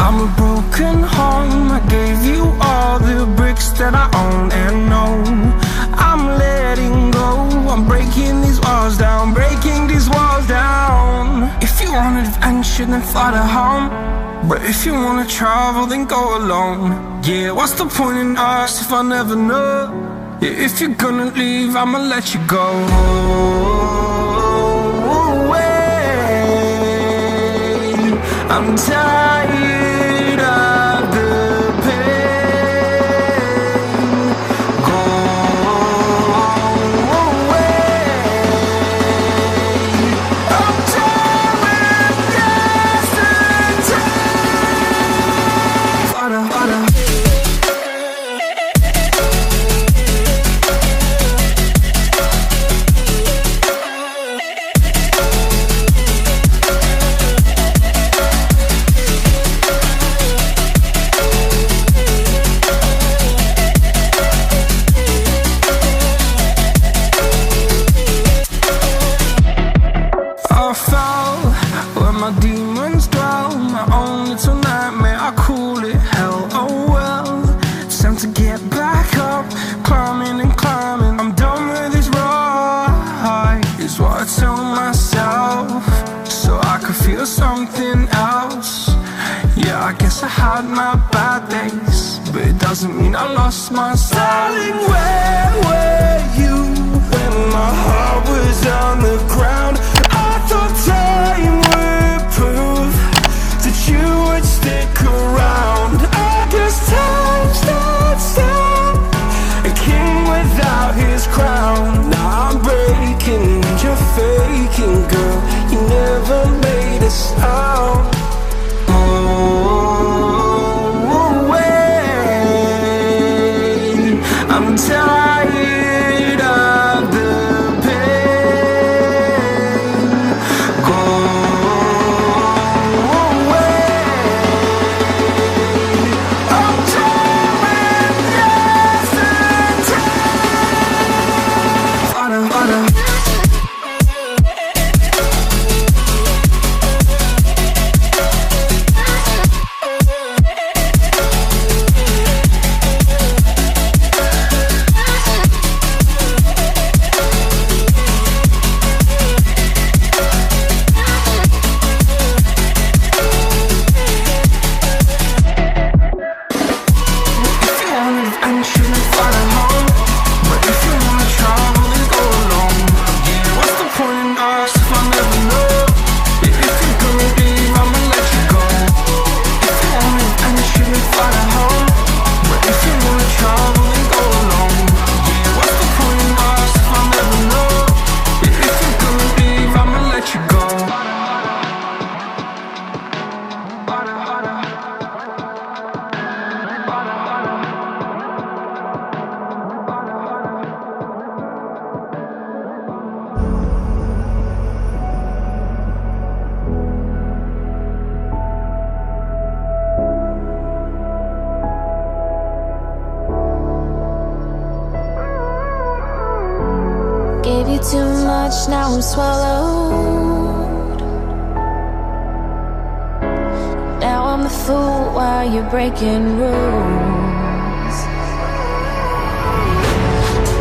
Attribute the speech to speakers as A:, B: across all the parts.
A: I'm a broken home. I gave you all the bricks that I own and know. I'm letting go. I'm breaking these walls down, breaking these walls down. If you want adventure, then fly to home. But if you wanna travel, then go alone. Yeah, what's the point in us if I never know? Yeah, if you're gonna leave, I'ma let you go. I'm tired of the pain. Go away. I'm tired of yesterday. Harder, harder. I fell where my demons dwell. My own little nightmare, I call it hell. Oh well, it's time to get back up. Climbing and climbing, I'm done with this ride, is what I tell myself, so I could feel something else. Yeah, I guess I had my bad days, but it doesn't mean I lost my style. Darling, where were you when my heart was on the ground? I thought time would prove that you would stick around. I guess time stands still, a king without his crown. Now I'm breaking and you're faking, girl. You never made a sound. Oh, wait, I'm tired of the pain. Go away. I'm tired of yesterday. Harder, harder.
B: Gave you too much, now I'm swallowed. Now I'm the fool while you're breaking rules.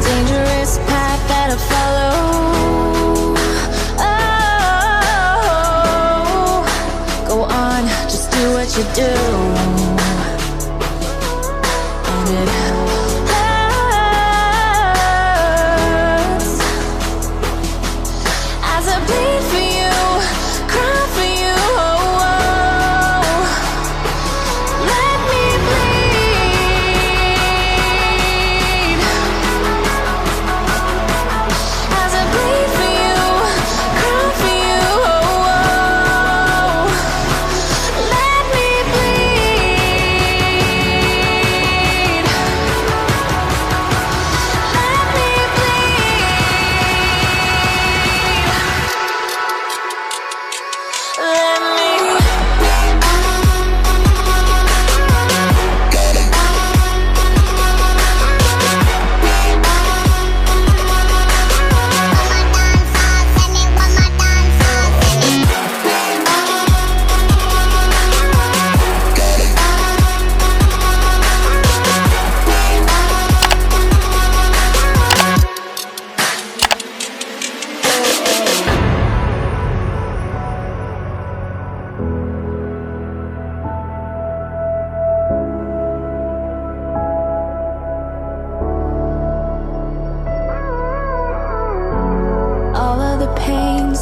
B: Dangerous path that I follow. Oh, go on, just do what you do. And it bleed for you, cry for you, oh, oh. Let me bleed. As I bleed for you, cry for you, oh, oh. Let me bleed.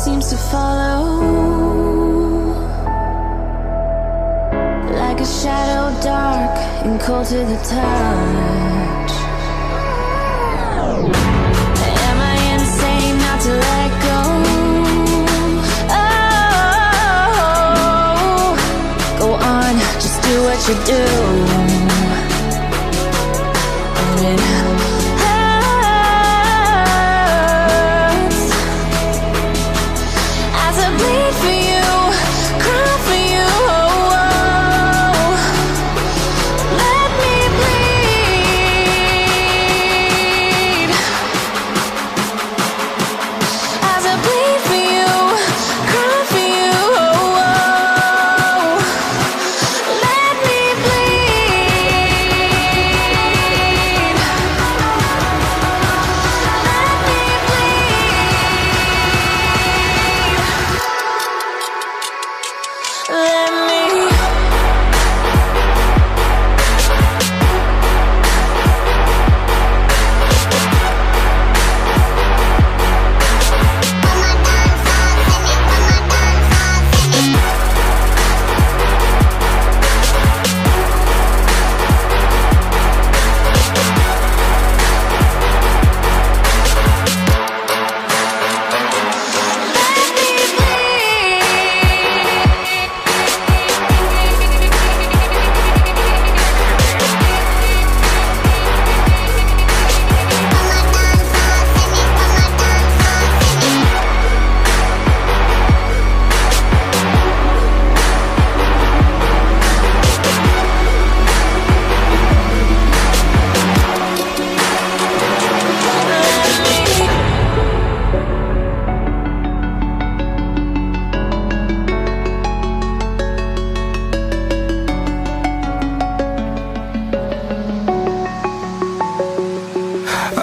B: seems to follow, like a shadow, dark and cold to the touch. Am I insane not to let go? Oh, go on, just do what you do. And it hurts as I bleed for you, cry for you. Let me bleed as I bleed for you, cry for you. Let me bleed. Let me bleed. Let me.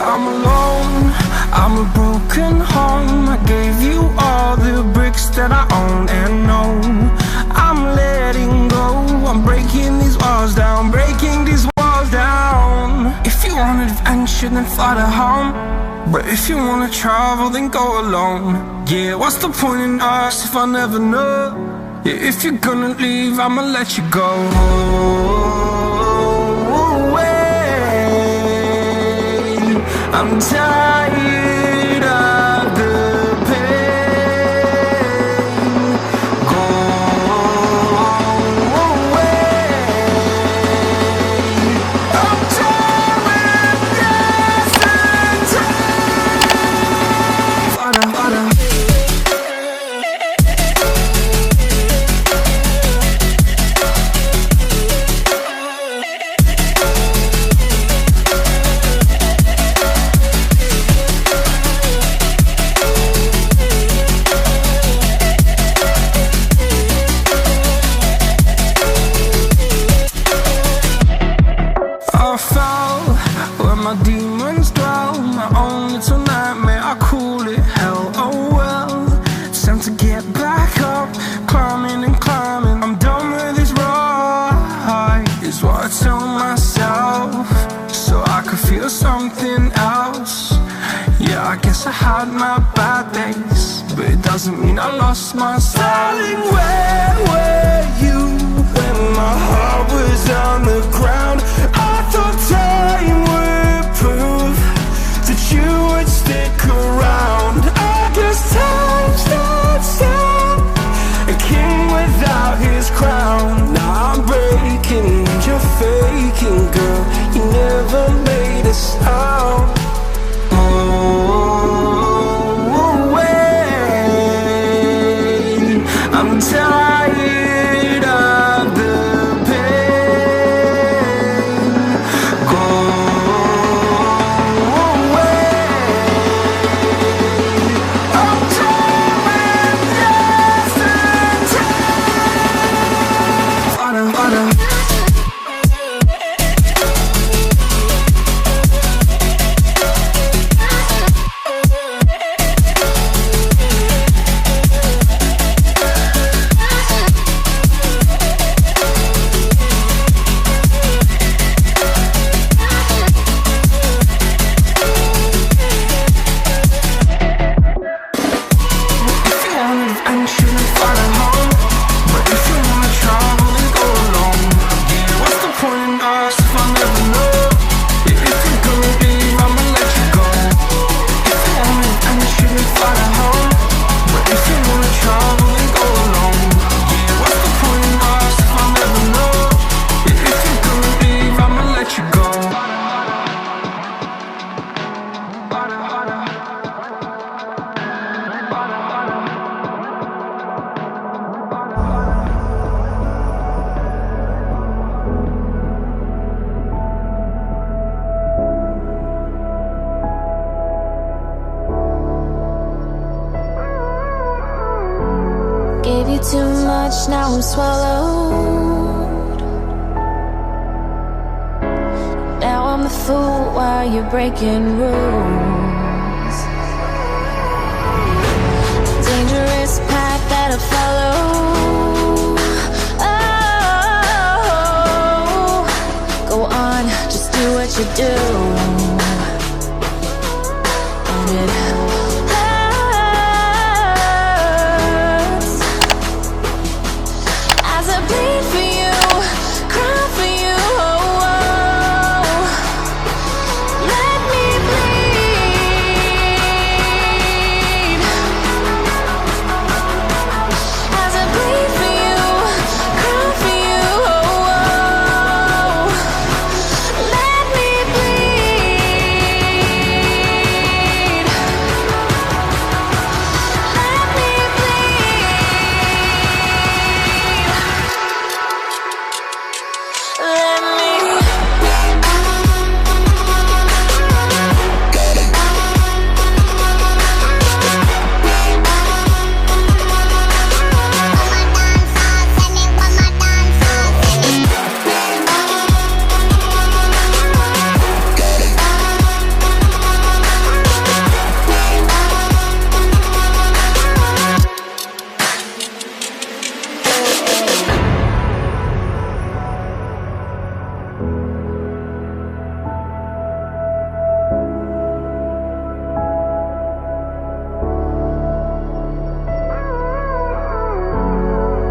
A: I'm alone, I'm a broken home. I gave you all the bricks that I own and know. I'm letting go, I'm breaking these walls down, breaking these walls down. If you want adventure, then fly to home. But if you wanna travel, then go alone. Yeah, what's the point in us if I never know? Yeah, if you're gonna leave, I'ma let you go. I'm tired of the pain. Go away. I'm tired of hesitation. I fell where my demons dwell, my own little nightmare, I call it hell. Oh well, it's time to get back up, climbing and climbing. I'm done with this ride, is what I tell myself, so I could feel something else. Yeah, I guess I had my bad days, but it doesn't mean I lost myself. Darling, where were you when my heart was on the ground? I thought time would prove that you would stick around. I guess time stood still, a king without his crown. Now I'm breaking and you're faking, girl. You never made a sound. Oh, wait, I'm tired of the pain. Go
B: much, now I'm swallowed. Now I'm the fool while you're breaking rules. Dangerous path that I follow. Oh, go on, just do what you do. And it hurts as I bleed for you, cry for you. Oh, oh. Let me bleed as I bleed for you, cry for you. Oh, oh. Let me bleed. Let me bleed. Let me.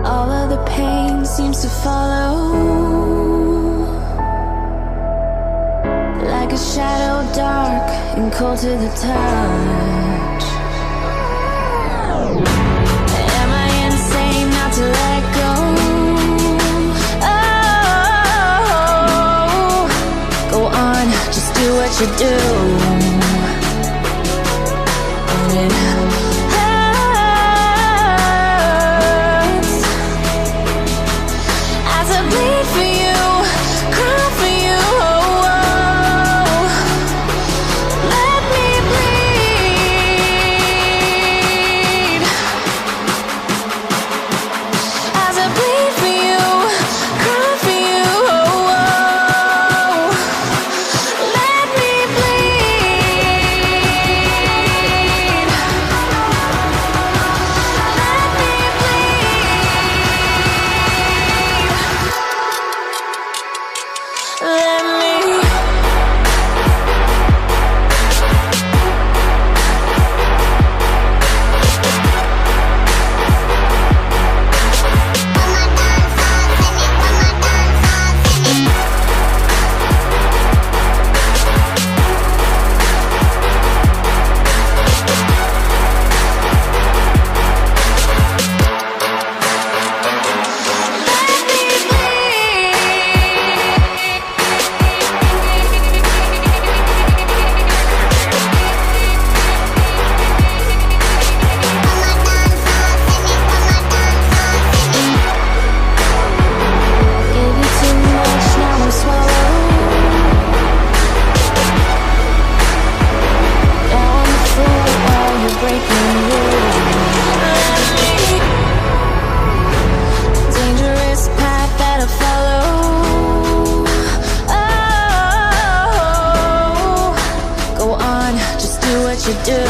B: All of the pain seems to follow like a shadow, dark and cold to the touch. Am I insane not to let go? Oh, go on, just do what you do. And it hurts as I bleed for you, cry for you. Oh, oh. Let me bleed as I bleed for you, cry for you. Oh, oh. Let me bleed. Let me bleed. Let me. Gave you too much, now I'm swallowed. Now I'm the fool while you're breaking rules. Dangerous path that I follow. Oh, go on, just do what you do.